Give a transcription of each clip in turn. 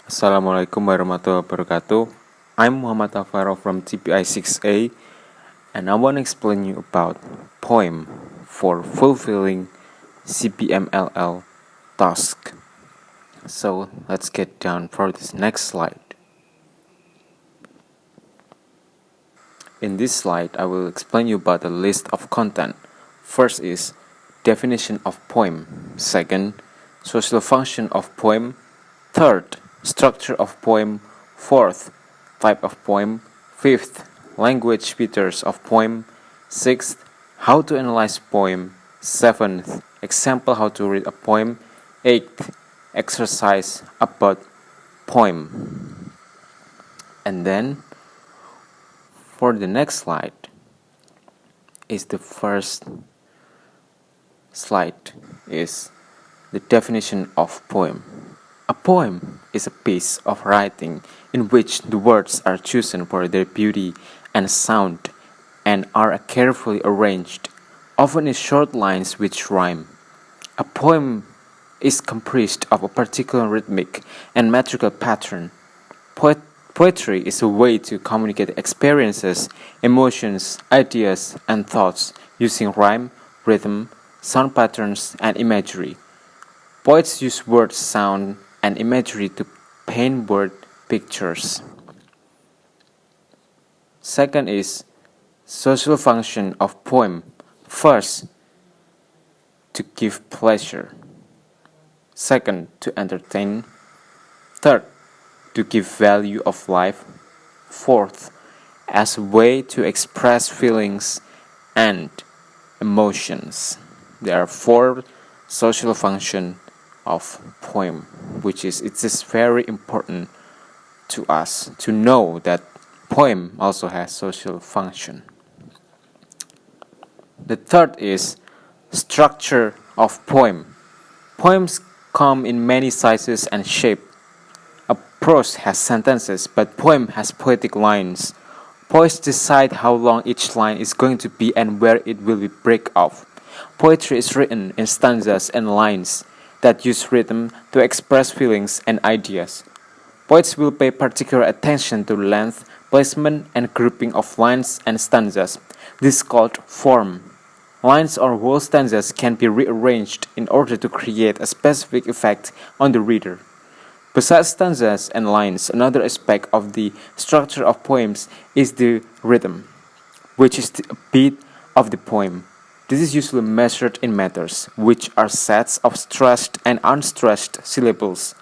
Assalamualaikum warahmatullahi wabarakatuh. I'm Muhammad Afaro from TPI 6A, and I want to explain you about poem for fulfilling Cbmll task. So let's get down for this next slide. In this slide, I will explain you about the list of content. First is definition of poem. Second, social function of poem. Third, structure of poem. Fourth, type of poem. Fifth, language features of poem. Sixth, how to analyze poem. Seventh, example how to read a poem. Eighth, exercise about poem. And then for the next slide is the first slide is the definition of poem. A poem is a piece of writing in which the words are chosen for their beauty and sound and are carefully arranged, often in short lines which rhyme. A poem is composed of a particular rhythmic and metrical pattern. Poetry is a way to communicate experiences, emotions, ideas, and thoughts using rhyme, rhythm, sound patterns, and imagery. Poets use words, sound, and imagery to paint word pictures. Second is social function of poem. First, to give pleasure. Second, to entertain. Third, to give value of life. Fourth, as a way to express feelings and emotions. There are four social functions of poem, which is it is very important to us to know that poem also has social function. The third is structure of poem. Poems come in many sizes and shapes. A prose has sentences, but poem has poetic lines. Poets decide how long each line is going to be and where it will be break off. Poetry is written in stanzas and lines that use rhythm to express feelings and ideas. Poets will pay particular attention to length, placement, and grouping of lines and stanzas. This is called form. Lines or whole stanzas can be rearranged in order to create a specific effect on the reader. Besides stanzas and lines, another aspect of the structure of poems is the rhythm, which is the beat of the poem. This is usually measured in meters, which are sets of stressed and unstressed syllables.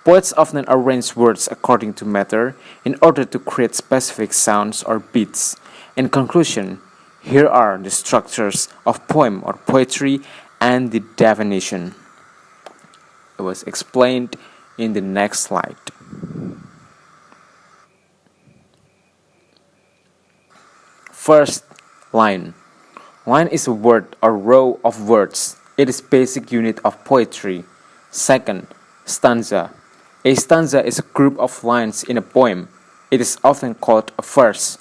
Poets often arrange words according to meter in order to create specific sounds or beats. In conclusion, here are the structures of poem or poetry and the definition. It was explained in the next slide. First line. Line is a word or row of words. It is basic unit of poetry. Second, stanza. A stanza is a group of lines in a poem. It is often called a verse.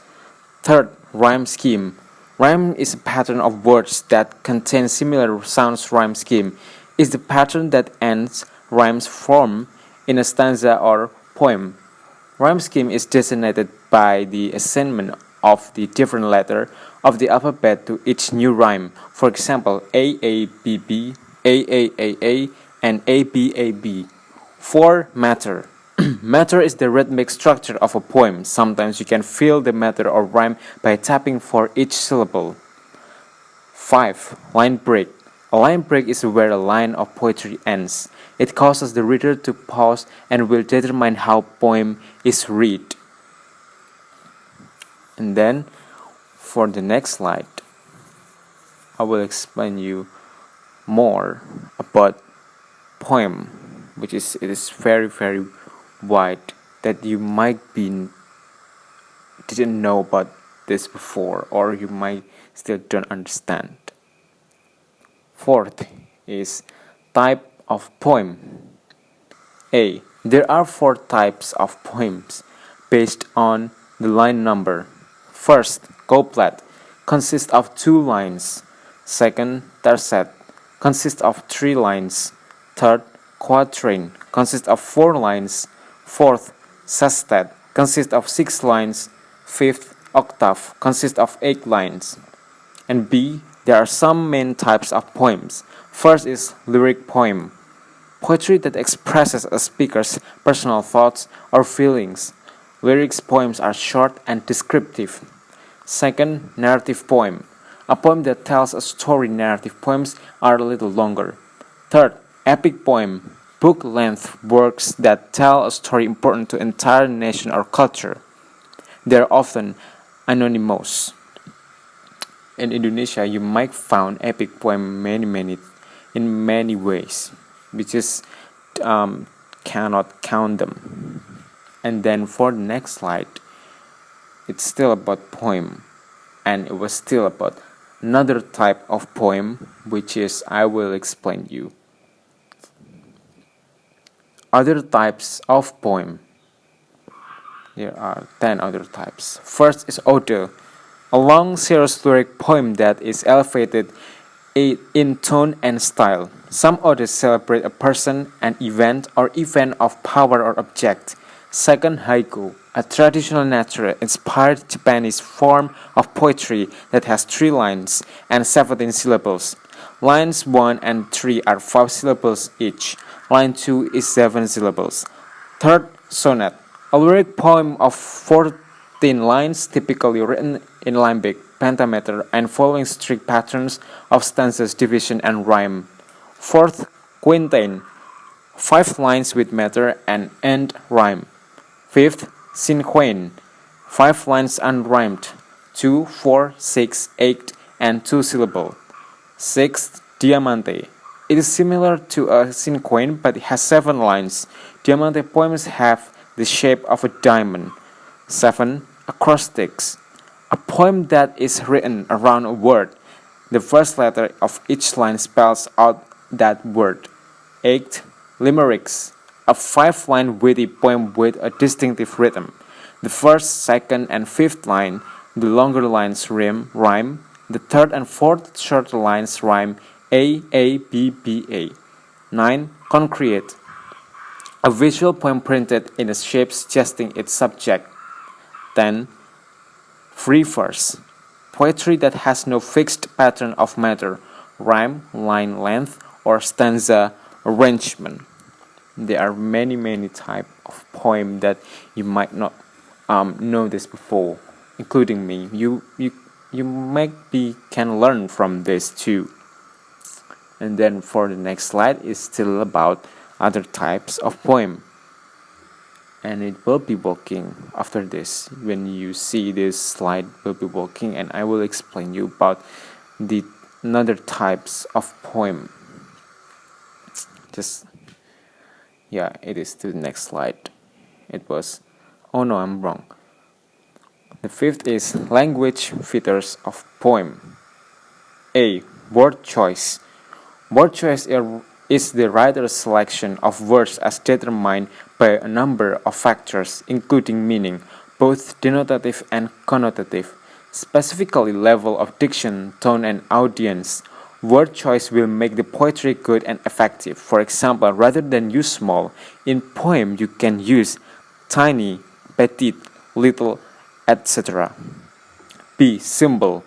Third, rhyme scheme. Rhyme is a pattern of words that contain similar sounds. Rhyme scheme is the pattern that ends rhymes form in a stanza or poem. Rhyme scheme is designated by the assignment of the different letter of the alphabet to each new rhyme. For example, AABB, AAAA, and ABAB. 4. Matter. Matter is the rhythmic structure of a poem. Sometimes you can feel the matter or rhyme by tapping for each syllable. 5. Line break. A line break is where a line of poetry ends. It causes the reader to pause and will determine how poem is read. And then for the next slide, I will explain you more about poem, which is it is very wide that you might be didn't know about this before, or you might still don't understand. Fourth is type of poem. A. There are 4 types of poems based on the line number. First, couplet consists of 2 lines. Second, tercet consists of 3 lines. Third, quatrain consists of 4 lines. Fourth, sestet consists of 6 lines. Fifth, octave consists of 8 lines. And B, there are some main types of poems. First is lyric poem, poetry that expresses a speaker's personal thoughts or feelings. Lyrics poems are short and descriptive. Second, narrative poem, a poem that tells a story. Narrative poems are a little longer. Third, epic poem, book-length works that tell a story important to entire nation or culture. They are often anonymous. In Indonesia, you might find epic poem in many ways. We just cannot count them. And then for the next slide, it's still about poem, and it was still about another type of poem, which is I will explain you. Other types of poem. There are 10 other types. First is ode, a long serious lyric poem that is elevated in tone and style. Some odes celebrate a person, an event, or event of power or object. Second, haiku, a traditional nature-inspired Japanese form of poetry that has 3 lines and 17 syllables. Lines 1 and 3 are 5 syllables each. Line 2 is 7 syllables. Third, sonnet, a lyric poem of 14 lines typically written in iambic, pentameter, and following strict patterns of stanzas, division, and rhyme. Fourth, quintain, 5 lines with meter and end rhyme. Fifth, cinquain, 5 lines unrhymed, 2, 4, 6, 8, and 2 syllable. Sixth, diamante. It is similar to a cinquain but it has 7 lines. Diamante poems have the shape of a diamond. 7. Acrostics, a poem that is written around a word. The first letter of each line spells out that word. 8. Limericks, a 5-line witty poem with a distinctive rhythm. The first, second, and fifth line, the longer lines rhyme. The third and fourth shorter lines rhyme A, B, B, A. 9. Concrete, a visual poem printed in a shape suggesting its subject. 10. Free verse, poetry that has no fixed pattern of meter, rhyme, line length, or stanza arrangement. There are many types of poem that you might not know this before, including me. You maybe can learn from this too. And then for the next slide is still about other types of poem. And it will be working after this. When you see this slide, will be working, and I will explain you about the another types of poem. It is to the next slide. It was, oh no, I'm wrong. The fifth is language features of poem. A. Word choice. Word choice is the writer's selection of words as determined by a number of factors, including meaning, both denotative and connotative, specifically level of diction, tone, and audience. Word choice will make the poetry good and effective. For example, rather than use small, in poem you can use tiny, petite, little, etc. B. Symbol.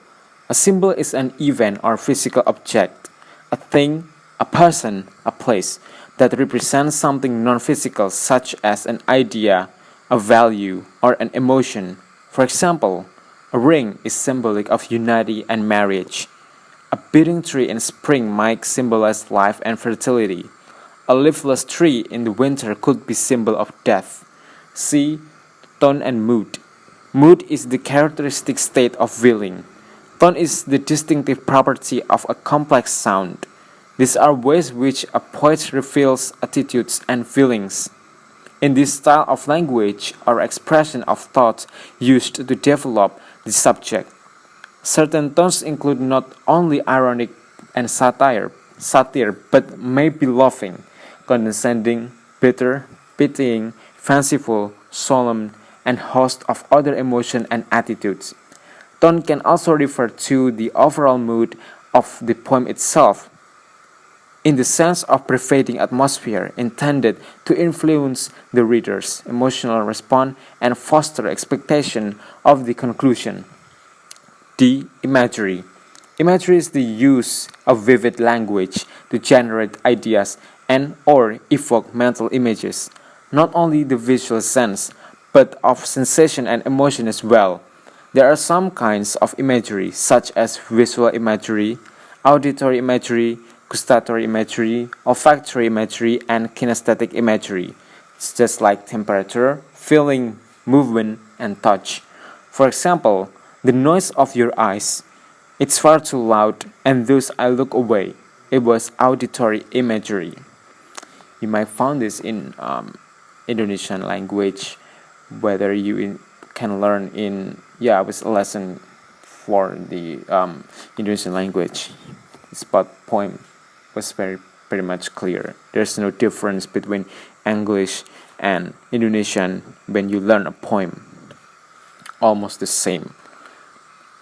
A symbol is an event or physical object, a thing, a person, a place, that represents something non-physical such as an idea, a value, or an emotion. For example, a ring is symbolic of unity and marriage. A beating tree in spring might symbolize life and fertility. A leafless tree in the winter could be symbol of death. C. Tone and mood. Mood is the characteristic state of feeling. Tone is the distinctive property of a complex sound. These are ways which a poet reveals attitudes and feelings. In this style of language or expression of thought used to develop the subject, certain tones include not only ironic and satire, but may be laughing, condescending, bitter, pitying, fanciful, solemn, and host of other emotions and attitudes. Tone can also refer to the overall mood of the poem itself. in the sense of pervading atmosphere intended to influence the reader's emotional response and foster expectation of the conclusion. D. Imagery. Imagery is the use of vivid language to generate ideas and or evoke mental images, not only the visual sense, but of sensation and emotion as well. There are some kinds of imagery, such as visual imagery, auditory imagery, gustatory imagery, olfactory imagery, and kinesthetic imagery. It's just like temperature, feeling, movement, and touch. For example, the noise of your eyes. It's far too loud, and thus I look away. It was auditory imagery. You might find this in Indonesian language, whether can learn in with a lesson for the Indonesian language. This part poem was pretty much clear. There's no difference between English and Indonesian when you learn a poem. Almost the same.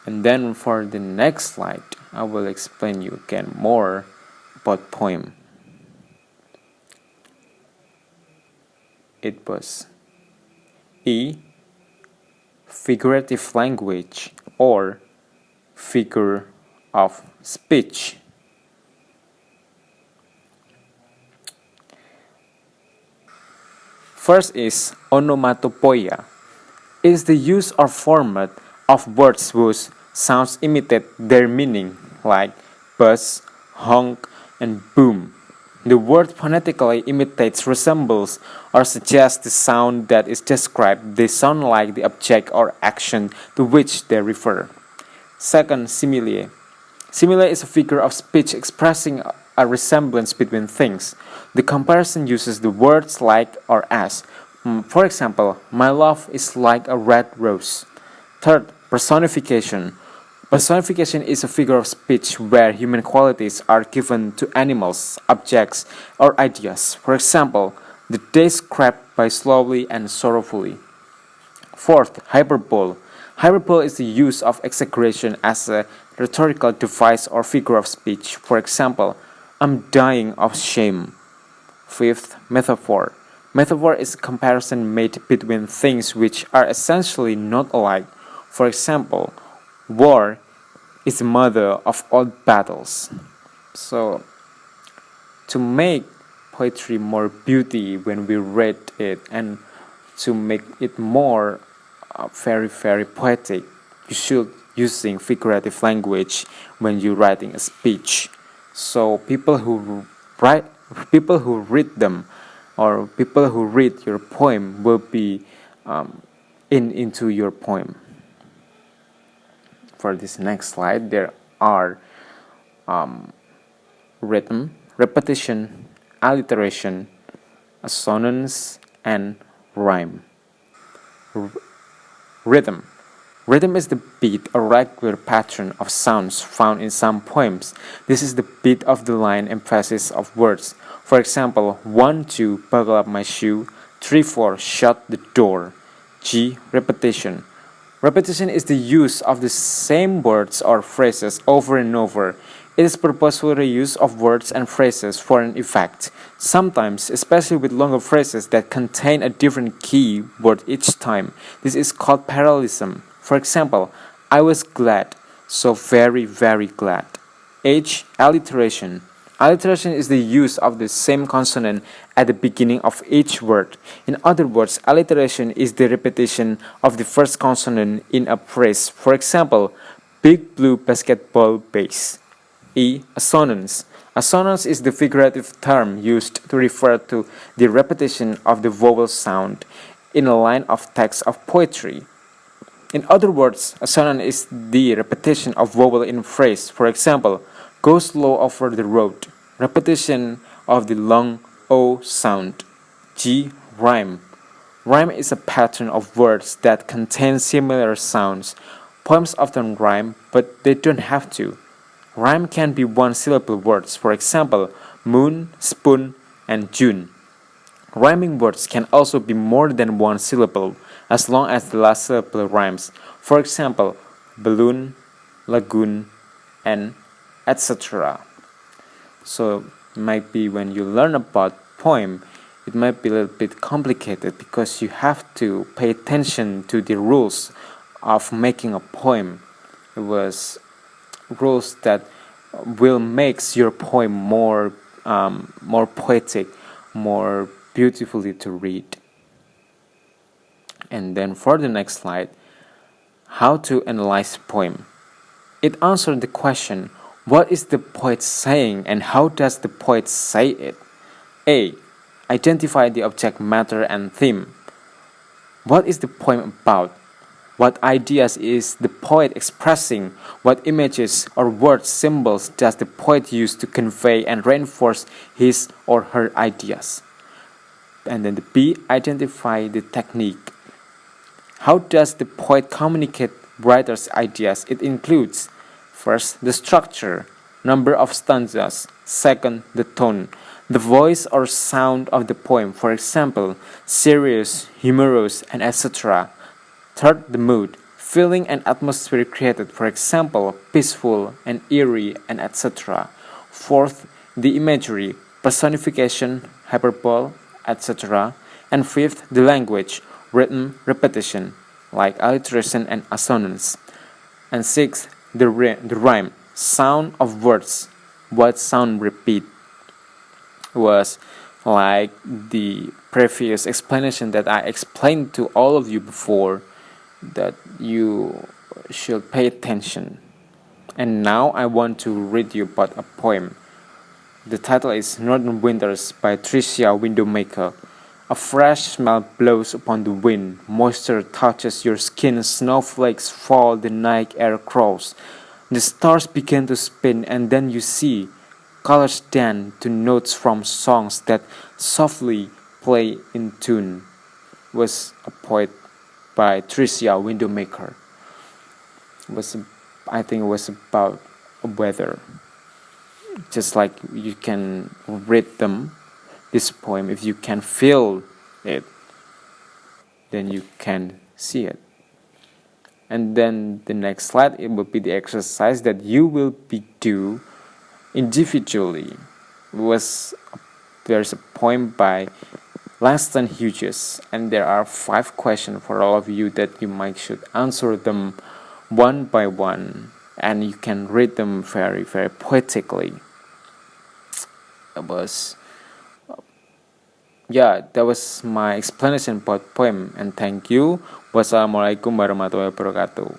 And then for the next slide, I will explain you again more about poem. It was E. Figurative language or figure of speech. First is onomatopoeia. It is the use or format of words whose sounds imitate their meaning, like buzz, honk, and boom. The word phonetically imitates, resembles, or suggests the sound that is described. They sound like the object or action to which they refer. Second, simile. Simile is a figure of speech expressing a resemblance between things. The comparison uses the words like or as. For example, my love is like a red rose. Third, personification. Personification is a figure of speech where human qualities are given to animals, objects, or ideas. For example, the days crept by slowly and sorrowfully. Fourth, hyperbole. Hyperbole is the use of exaggeration as a rhetorical device or figure of speech. For example, I'm dying of shame. Fifth, metaphor. Metaphor is a comparison made between things which are essentially not alike. For example, war is the mother of all battles. So, to make poetry more beauty when we read it and to make it more very, very poetic, you should using figurative language when you're writing a speech. So people who read them or people who read your poem will be into your poem. For this next slide, there are rhythm, repetition, alliteration, assonance, and rhyme. Rhythm. Rhythm is the beat or regular pattern of sounds found in some poems. This is the beat of the line emphasis of words. For example, 1, 2, buckle up my shoe, 3, 4, shut the door. G. Repetition. Repetition is the use of the same words or phrases over and over. It is purposeful use of words and phrases for an effect. Sometimes, especially with longer phrases that contain a different key word each time, this is called parallelism. For example, I was glad, so very, very glad. H. Alliteration. Alliteration is the use of the same consonant at the beginning of each word. In other words, alliteration is the repetition of the first consonant in a phrase. For example, big blue basketball base. E. Assonance. Assonance is the figurative term used to refer to the repetition of the vowel sound in a line of text of poetry. In other words, assonance is the repetition of vowel in phrase. For example, go slow over the road. Repetition of the long O sound. G. Rhyme. Rhyme is a pattern of words that contain similar sounds. Poems often rhyme, but they don't have to. Rhyme can be one-syllable words. For example, moon, spoon, and June. Rhyming words can also be more than one syllable, as long as the last syllable rhymes. For example, balloon, lagoon, and etc. So might be when you learn about poem, it might be a little bit complicated because you have to pay attention to the rules of making a poem. It was rules that will makes your poem more poetic, more beautifully to read. And then for the next slide, how to analyze poem. It answered the question, what is the poet saying and how does the poet say it? A. Identify the object matter and theme. What is the poem about? What ideas is the poet expressing? What images or word symbols does the poet use to convey and reinforce his or her ideas? And then the B, identify the technique. How does the poet communicate writer's ideas? It includes, first, the structure, number of stanzas, second, the tone, the voice or sound of the poem, for example, serious, humorous, and etc. Third, the mood, feeling and atmosphere created, for example, peaceful and eerie, and etc. Fourth, the imagery, personification, hyperbole, etc. And fifth, the language, rhythm, repetition, like alliteration and assonance. And sixth, the rhyme, sound of words, what sound repeat. Was like the previous explanation that I explained to all of you before, that you should pay attention. And now I want to read you about a poem. The title is Northern Winters by Tricia Windowmaker. A fresh smell blows upon the wind, moisture touches your skin, snowflakes fall, the night air crawls. The stars begin to spin and then you see colors dance to notes from songs that softly play in tune. Was a poet by Tricia Windowmaker. I think it was about weather. Just like you can read this poem, if you can feel it, then you can see it. And then the next slide, it will be the exercise that you will be do individually. There's a poem by Langston Hughes, and there are 5 questions for all of you that you might should answer them one by one, and you can read them very, very poetically. That was my explanation about poem, and thank you. Wassalamualaikum warahmatullahi wabarakatuh.